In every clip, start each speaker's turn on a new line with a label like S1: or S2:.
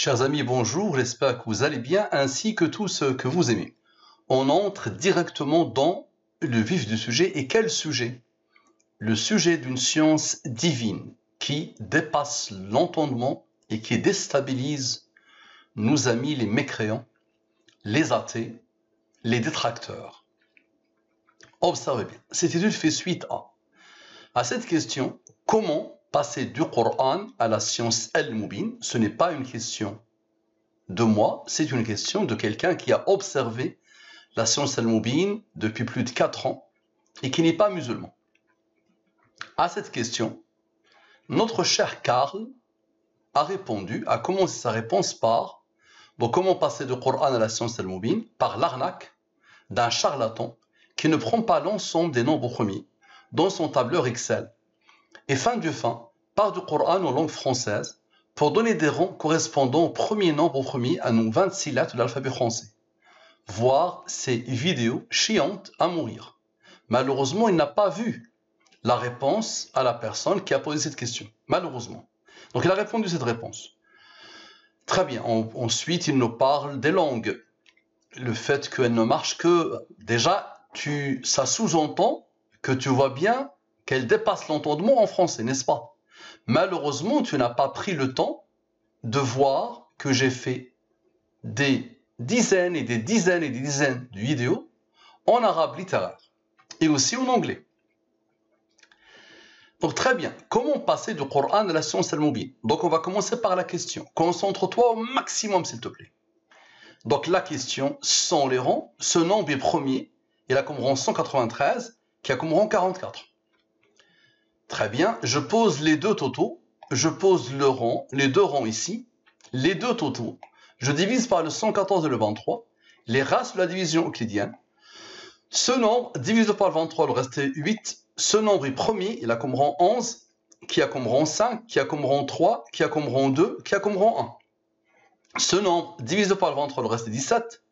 S1: Chers amis, bonjour, j'espère que vous allez bien ainsi que tous ceux que vous aimez. On entre directement dans le vif du sujet. Et quel sujet? Le sujet d'une science divine qui dépasse l'entendement et qui déstabilise nos amis les mécréants, les athées, les détracteurs. Observez bien, cette étude fait suite à cette question: comment passer du Coran à la science al-Mubin? Ce n'est pas une question de moi, c'est une question de quelqu'un qui a observé la science al-Mubin depuis plus de 4 ans et qui n'est pas musulman. À cette question, notre cher Karl a répondu, a commencé sa réponse par donc, comment passer du Coran à la science al-Mubin? Par l'arnaque d'un charlatan qui ne prend pas l'ensemble des nombres premiers dans son tableur Excel et fin du fin part du Coran en langue française pour donner des rangs correspondant au premier nombre premier à nos 26 lettres de l'alphabet français. Voir ces vidéos chiantes à mourir. Malheureusement, il n'a pas vu la réponse à la personne qui a posé cette question. Malheureusement. Donc il a répondu cette réponse. Très bien. Ensuite, il nous parle des langues. Le fait qu'elle ne marche que... Déjà, ça sous-entend que tu vois bien qu'elle dépasse l'entendement en français, n'est-ce pas? Malheureusement, tu n'as pas pris le temps de voir que j'ai fait des dizaines et des dizaines et des dizaines de vidéos en arabe littéraire et aussi en anglais. Donc très bien, comment passer du Coran à la science al-Mubin? Donc on va commencer par la question. Concentre-toi au maximum s'il te plaît. Donc la question, sans les rangs, ce nombre est premier, il a comme rang 193, qui a comme rang 44. Très bien, je pose les deux totaux, je pose les deux rangs ici, les deux totaux, je divise par le 114 et le 23, les races de la division euclidienne. Ce nombre divisé par le 23, le reste est 8. Ce nombre est premier, il a comme rang 11, qui a comme rang 5, qui a comme rang 3, qui a comme rang 2, qui a comme rang 1. Ce nombre divisé par le 23, le reste est 17.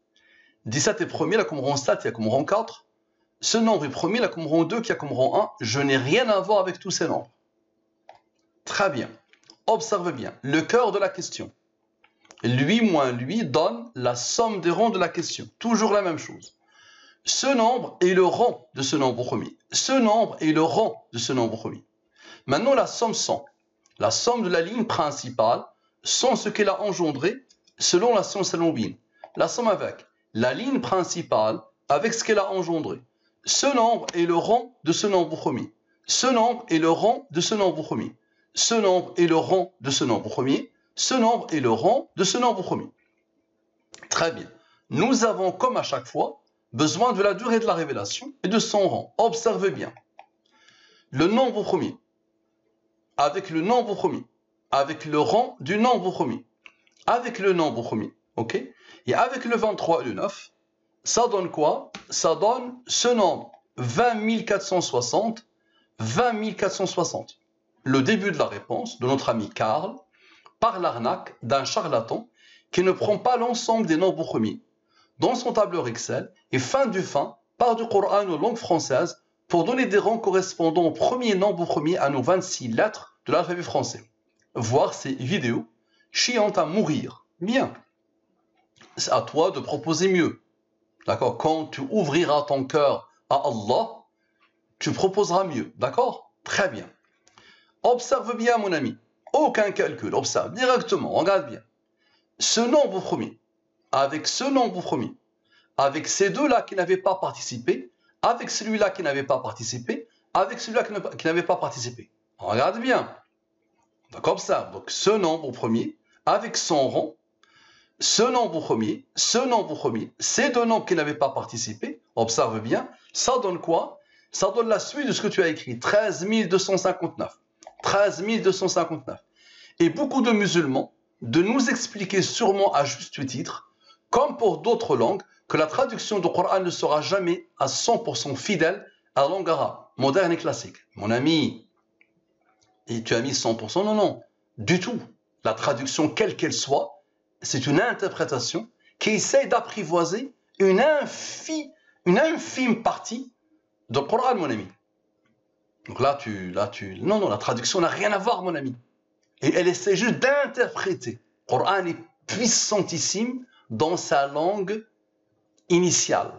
S1: 17 est premier, il a comme rang 7, il a comme rang 4. Ce nombre est premier, il a comme rang 2, qui a comme rang 1. Je n'ai rien à voir avec tous ces nombres. Très bien. Observez bien. Le cœur de la question. Lui moins lui donne la somme des rangs de la question. Toujours la même chose. Ce nombre est le rang de ce nombre premier. Ce nombre est le rang de ce nombre premier. Maintenant, la somme 100. La somme de la ligne principale sans ce qu'elle a engendré selon la science al-Mubin. La somme avec la ligne principale avec ce qu'elle a engendré. Ce nombre est le rang de ce nombre premier. Ce nombre est le rang de ce nombre premier. Ce nombre est le rang de ce nombre premier. Ce nombre est le rang de ce nombre premier. Très bien. Nous avons, comme à chaque fois, besoin de la durée de la révélation et de son rang. Observez bien. Le nombre premier, avec le nombre premier, avec le rang du nombre premier, avec le nombre premier, ok? Et avec le 23 et le 9, ça donne quoi? Ça donne ce nombre, 20 460, 20 460. Le début de la réponse de notre ami Karl, par l'arnaque d'un charlatan qui ne prend pas l'ensemble des nombres premiers dans son tableur Excel et fin du fin part du Coran en langue française pour donner des rangs correspondant au premier nombre premier à nos 26 lettres de l'alphabet français. Voir ces vidéos chiantes à mourir. Bien. C'est à toi de proposer mieux. D'accord? Quand tu ouvriras ton cœur à Allah, tu proposeras mieux. D'accord? Très bien. Observe bien, mon ami. Aucun calcul. Observe directement. Regarde bien. Ce nombre premier, avec ce nombre premier, avec ces deux-là qui n'avaient pas participé, avec celui-là qui n'avait pas participé, avec celui-là qui n'avait pas participé. Regarde bien. Donc observe. Donc ce nombre premier, avec son rang, ce nombre premier, ces deux nombres qui n'avaient pas participé, observe bien, ça donne quoi? Ça donne la suite de ce que tu as écrit, 13 259. 13 259. Et beaucoup de musulmans, de nous expliquer sûrement à juste titre, comme pour d'autres langues, que la traduction du Coran ne sera jamais à 100% fidèle à la langue arabe, moderne et classique. Mon ami, et tu as mis 100%? Non, non, du tout. La traduction, quelle qu'elle soit, c'est une interprétation qui essaie d'apprivoiser une infime partie du Coran, mon ami. Donc non, la traduction n'a rien à voir, mon ami. Et elle essaie juste d'interpréter. Le Coran est puissantissime dans sa langue initiale.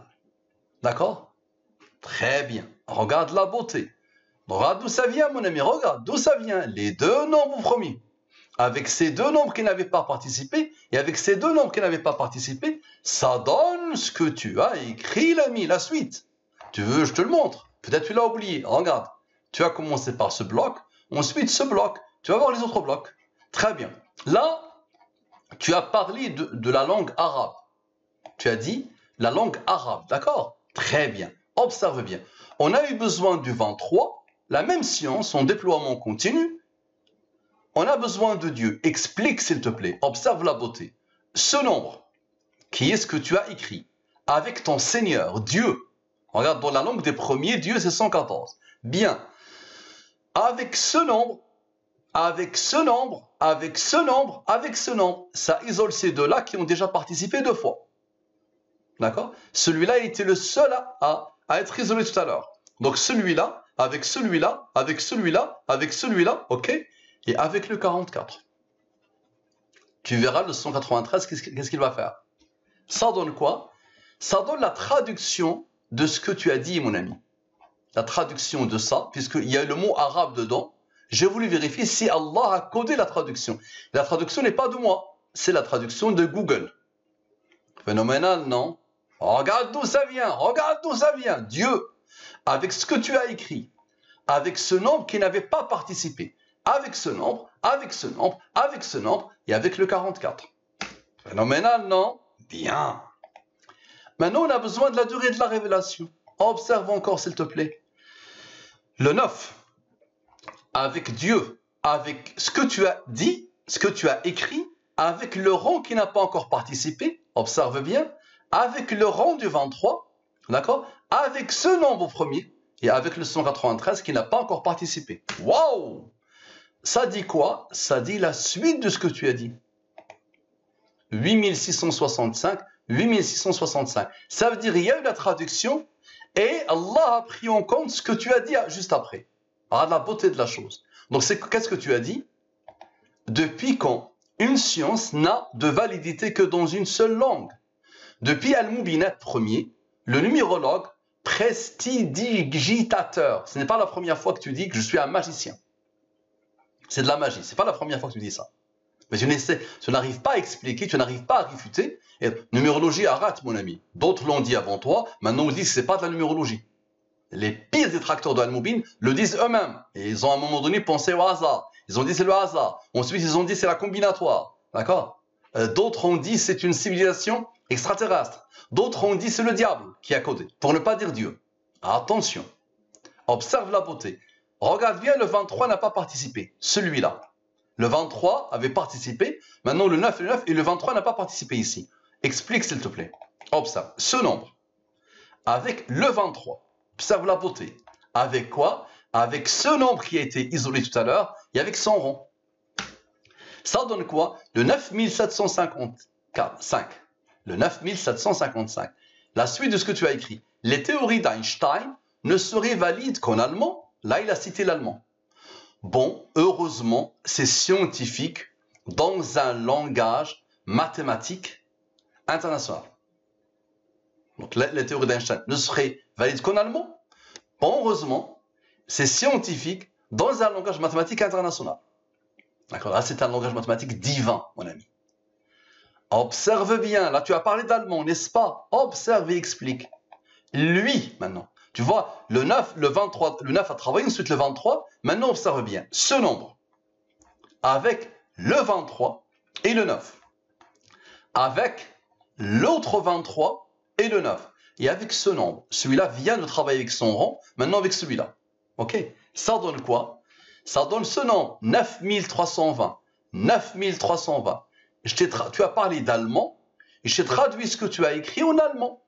S1: D'accord? Très bien. Regarde la beauté. Regarde d'où ça vient, mon ami. Regarde d'où ça vient. Les deux nombres premiers. Avec ces deux nombres qui n'avaient pas participé, et avec ces deux nombres qui n'avaient pas participé, ça donne ce que tu as écrit, l'ami, la suite. Tu veux, je te le montre. Peut-être tu l'as oublié. Regarde. Tu as commencé par ce bloc, ensuite ce bloc. Tu vas voir les autres blocs. Très bien. Là, tu as parlé de la langue arabe. Tu as dit la langue arabe, d'accord? Très bien. Observe bien. On a eu besoin du 23, la même science en déploiement continu. On a besoin de Dieu. Explique, s'il te plaît. Observe la beauté. Ce nombre, qui est ce que tu as écrit, avec ton Seigneur, Dieu. Regarde, dans la langue des premiers, Dieu, c'est 114. Bien. Avec ce nombre, avec ce nombre, avec ce nombre, avec ce nombre, ça isole ces deux-là qui ont déjà participé 2 fois. D'accord? Celui-là était le seul à être isolé tout à l'heure. Donc celui-là, avec celui-là, avec celui-là, avec celui-là, ok? Et avec le 44. Tu verras le 193, qu'est-ce qu'il va faire? Ça donne quoi? Ça donne la traduction de ce que tu as dit, mon ami. La traduction de ça, puisqu'il y a le mot arabe dedans. J'ai voulu vérifier si Allah a codé la traduction. La traduction n'est pas de moi, c'est la traduction de Google. Phénoménal, non? Regarde d'où ça vient, regarde d'où ça vient. Dieu, avec ce que tu as écrit, avec ce nombre qui n'avait pas participé, avec ce nombre, avec ce nombre, avec ce nombre, et avec le 44. Phénoménal, non? Bien. Maintenant, on a besoin de la durée de la révélation. Observe encore, s'il te plaît. Le 9, avec Dieu, avec ce que tu as dit, ce que tu as écrit, avec le rang qui n'a pas encore participé, observe bien, avec le rang du 23, d'accord? Avec ce nombre premier, et avec le 193 qui n'a pas encore participé. Waouh! Ça dit quoi? Ça dit la suite de ce que tu as dit. 8665, 8665. Ça veut dire qu'il y a eu la traduction et Allah a pris en compte ce que tu as dit juste après. Ah, la beauté de la chose. Donc, qu'est-ce que tu as dit? Depuis quand une science n'a de validité que dans une seule langue? Depuis Al-Mubinat premier, le numérologue prestidigitateur. Ce n'est pas la première fois que tu dis que je suis un magicien. C'est de la magie. Ce n'est pas la première fois que tu dis ça. Mais tu n'arrives pas à expliquer, tu n'arrives pas à réfuter. Et numérologie arrête, mon ami. D'autres l'ont dit avant toi. Maintenant, on dit que ce n'est pas de la numérologie. Les pires détracteurs de Al-Mubin le disent eux-mêmes. Et ils ont à un moment donné pensé au hasard. Ils ont dit c'est le hasard. Ensuite, ils ont dit c'est la combinatoire. D'accord? D'autres ont dit c'est une civilisation extraterrestre. D'autres ont dit c'est le diable qui a codé. Pour ne pas dire Dieu. Attention. Observe la beauté. Regarde bien, le 23 n'a pas participé. Celui-là. Le 23 avait participé. Maintenant, le 9 et le 9 et le 23 n'a pas participé ici. Explique, s'il te plaît. Observe. Ce nombre. Avec le 23. Observe la beauté. Avec quoi? Avec ce nombre qui a été isolé tout à l'heure et avec son rond. Ça donne quoi? Le 9755. Le 9755. La suite de ce que tu as écrit. Les théories d'Einstein ne seraient valides qu'en allemand. Là, il a cité l'allemand. Bon, heureusement, c'est scientifique dans un langage mathématique international. Donc, les théories d'Einstein ne seraient valides qu'en allemand. Bon, heureusement, c'est scientifique dans un langage mathématique international. D'accord? Là, c'est un langage mathématique divin, mon ami. Observe bien. Là, tu as parlé d'allemand, n'est-ce pas? Observe et explique. Lui, maintenant. Tu vois, le 9, le 23, le 9 a travaillé, ensuite le 23. Maintenant, observe bien. Ce nombre, avec le 23 et le 9. Avec l'autre 23 et le 9. Et avec ce nombre, celui-là vient de travailler avec son rang, maintenant avec celui-là. Ok? Ça donne quoi? Ça donne ce nombre, 9320. 9320. Tu as parlé d'allemand, et je t'ai traduit ce que tu as écrit en allemand.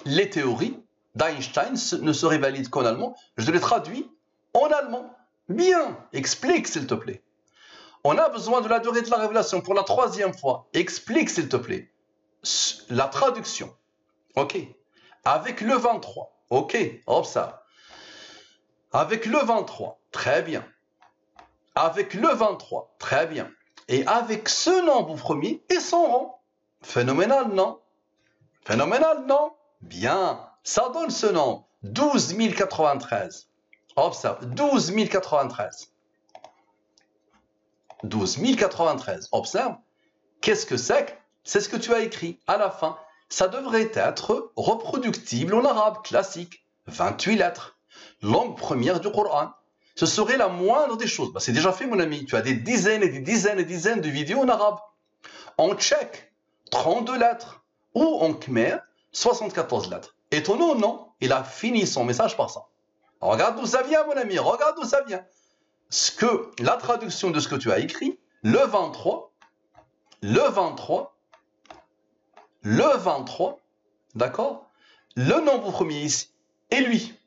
S1: Les théories d'Einstein ne seraient valides qu'en allemand. Je te les traduis en allemand. Bien, explique s'il te plaît. On a besoin de la durée de la révélation pour la 3e fois. Explique s'il te plaît. La traduction. Ok. Avec le 23. Ok, observe. Avec le 23. Très bien. Avec le 23. Très bien. Et avec ce nombre premier et son rang. Phénoménal, non? Phénoménal, non? Bien. Ça donne ce nombre. 12 093. Observe. 12 093. 12 093. Observe. Qu'est-ce que c'est? C'est ce que tu as écrit à la fin. Ça devrait être reproductible en arabe classique. 28 lettres. Langue première du Coran. Ce serait la moindre des choses. Bah, c'est déjà fait, mon ami. Tu as des dizaines et des dizaines et des dizaines de vidéos en arabe. En tchèque, 32 lettres. Ou en khmer, 74 lettres. Étonnant, non? Il a fini son message par ça. Regarde d'où ça vient, mon ami. Regarde d'où ça vient. La traduction de ce que tu as écrit, le 23, d'accord? Le nombre premier ici, et lui.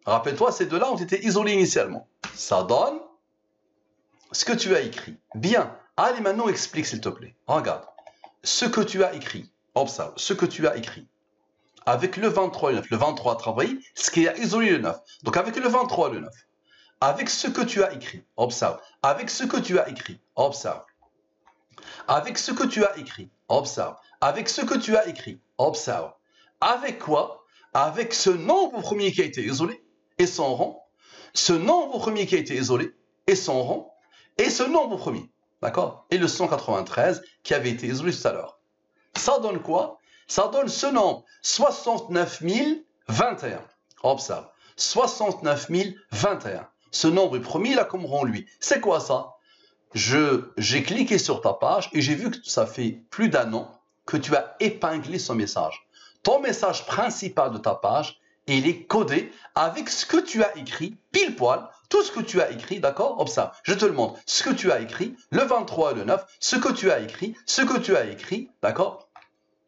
S1: Rappelle-toi, ces deux-là ont été isolés initialement. Ça donne ce que tu as écrit. Bien. Allez, maintenant, explique, s'il te plaît. Regarde. Ce que tu as écrit. Observe. Ce que tu as écrit. Avec le 23 et le 9. Le 23 a travaillé, ce qui a isolé le 9. Donc, avec le 23 et le 9. Avec ce que tu as écrit. Observe. Avec ce que tu as écrit. Observe. Avec ce que tu as écrit. Observe. Avec ce que tu as écrit. Observe. Avec quoi? Avec ce nombre premier qui a été isolé et son rang. Ce nombre premier qui a été isolé et son rang. Et ce nombre premier. D'accord? Et le 193 qui avait été isolé tout à l'heure. Ça donne quoi? Ça donne ce nombre. 69 021. Observe. 69 021. Ce nombre premier là comme rang lui. C'est quoi ça? J'ai cliqué sur ta page et j'ai vu que ça fait plus d'un an que tu as épinglé ce message. Ton message principal de ta page, il est codé avec ce que tu as écrit, pile poil, tout ce que tu as écrit, d'accord? Observe, je te le montre. Ce que tu as écrit, le 23 et le 9, ce que tu as écrit, ce que tu as écrit, d'accord?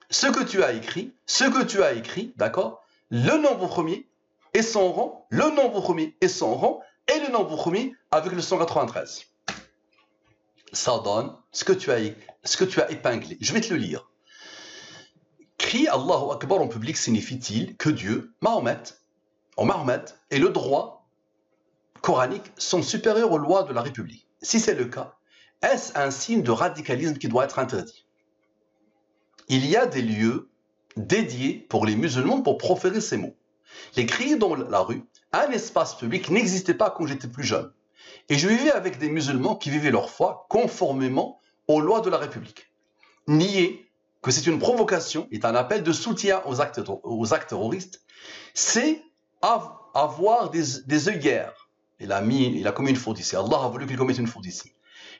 S1: Ce que tu as écrit, ce que tu as écrit, d'accord? Le nombre premier et son rang, le nombre premier et son rang, et le nombre premier avec le 193. Ça donne ce que tu as épinglé. Je vais te le lire. Crier Allahu Akbar en public signifie-t-il que Dieu, Mahomet et le droit coranique sont supérieurs aux lois de la République? Si c'est le cas, est-ce un signe de radicalisme qui doit être interdit? Il y a des lieux dédiés pour les musulmans pour proférer ces mots. Les crier dans la rue, un espace public n'existait pas quand j'étais plus jeune. Et je vivais avec des musulmans qui vivaient leur foi conformément aux lois de la République. Nier que c'est une provocation est un appel de soutien aux actes terroristes, c'est avoir des œillères. Il a commis une faute ici. Allah a voulu qu'il commette une faute ici.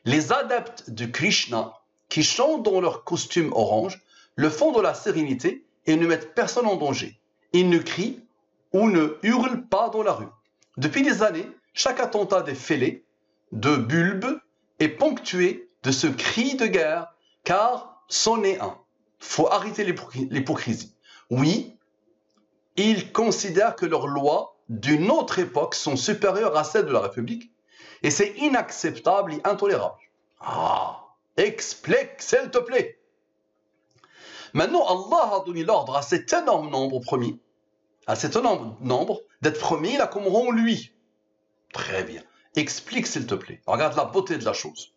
S1: Les adeptes de Krishna qui chantent dans leur costume orange le font de la sérénité et ne mettent personne en danger. Ils ne crient ou ne hurlent pas dans la rue. Depuis des années, chaque attentat des fêlés, de bulbes, est ponctué de ce cri de guerre, car c'en est un. Faut arrêter l'hypocrisie. Oui, ils considèrent que leurs lois d'une autre époque sont supérieures à celles de la République, et c'est inacceptable et intolérable. Ah, explique, s'il te plaît. Maintenant, Allah a donné l'ordre à cet énorme nombre premier, d'être premier, là, comme rond lui. Très bien. Explique, s'il te plaît. Regarde la beauté de la chose.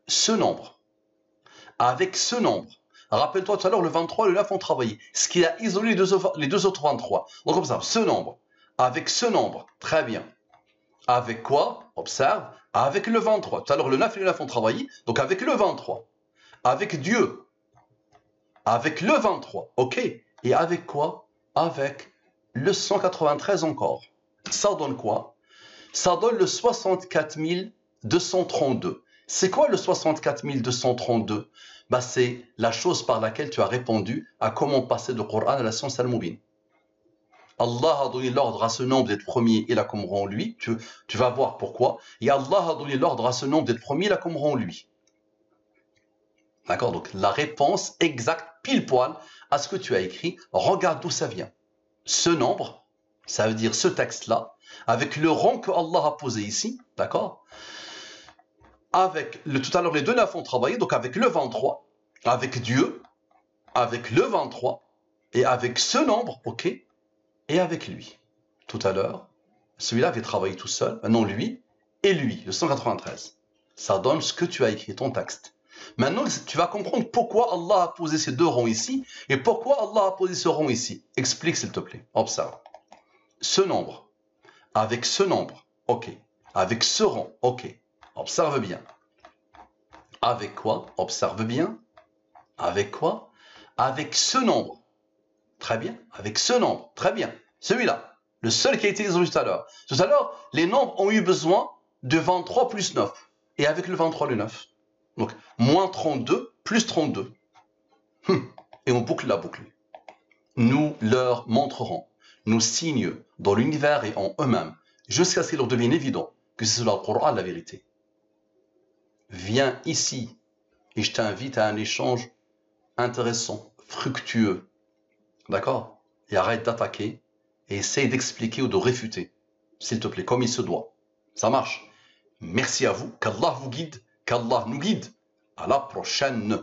S1: Ce nombre, avec ce nombre, rappelle-toi tout à l'heure, le 23 et le 9 ont travaillé. Ce qui a isolé les deux autres 23. Donc, observe, ce nombre, avec ce nombre, très bien. Avec quoi? Observe, avec le 23. Tout à l'heure, le 9 et le 9 ont travaillé. Donc, avec le 23. Avec Dieu. Avec le 23. OK. Et avec quoi? Avec le 193 encore. Ça donne quoi? Ça donne le 64 232. C'est quoi le 64 232? Bah, c'est la chose par laquelle tu as répondu à comment passer du Coran à la science al-Mubin. Allah a donné l'ordre à ce nombre d'être premier et là comme rend lui. Tu vas voir pourquoi. Et Allah a donné l'ordre à ce nombre d'être premier et là comme rend lui. D'accord? Donc la réponse exacte, pile poil, à ce que tu as écrit, regarde d'où ça vient. Ce nombre, ça veut dire ce texte-là, avec le rang que Allah a posé ici, d'accord? Tout à l'heure, les deux 9 ont travaillé, donc avec le 23, avec Dieu, avec le 23, et avec ce nombre, ok, et avec lui. Tout à l'heure, celui-là avait travaillé tout seul, maintenant lui, et lui, le 193. Ça donne ce que tu as écrit, ton texte. Maintenant, tu vas comprendre pourquoi Allah a posé ces deux ronds ici et pourquoi Allah a posé ce rond ici. Explique s'il te plaît. Observe. Ce nombre, avec ce nombre, ok. Avec ce rond, ok. Observe bien. Avec quoi? Observe bien. Avec quoi? Avec ce nombre. Très bien. Avec ce nombre. Très bien. Celui-là. Le seul qui a été isolé tout à l'heure. Tout à l'heure, les nombres ont eu besoin de 23 plus 9. Et avec le 23, le 9. Donc, moins 32 plus 32. Et on boucle la boucle. Nous leur montrerons nos signes dans l'univers et en eux-mêmes, jusqu'à ce qu'il leur devienne évident que c'est sur le Coran la vérité. Viens ici et je t'invite à un échange intéressant, fructueux. D'accord? Et arrête d'attaquer et essaye d'expliquer ou de réfuter, s'il te plaît, comme il se doit. Ça marche. Merci à vous, qu'Allah vous guide, qu'Allah nous guide. À la prochaine.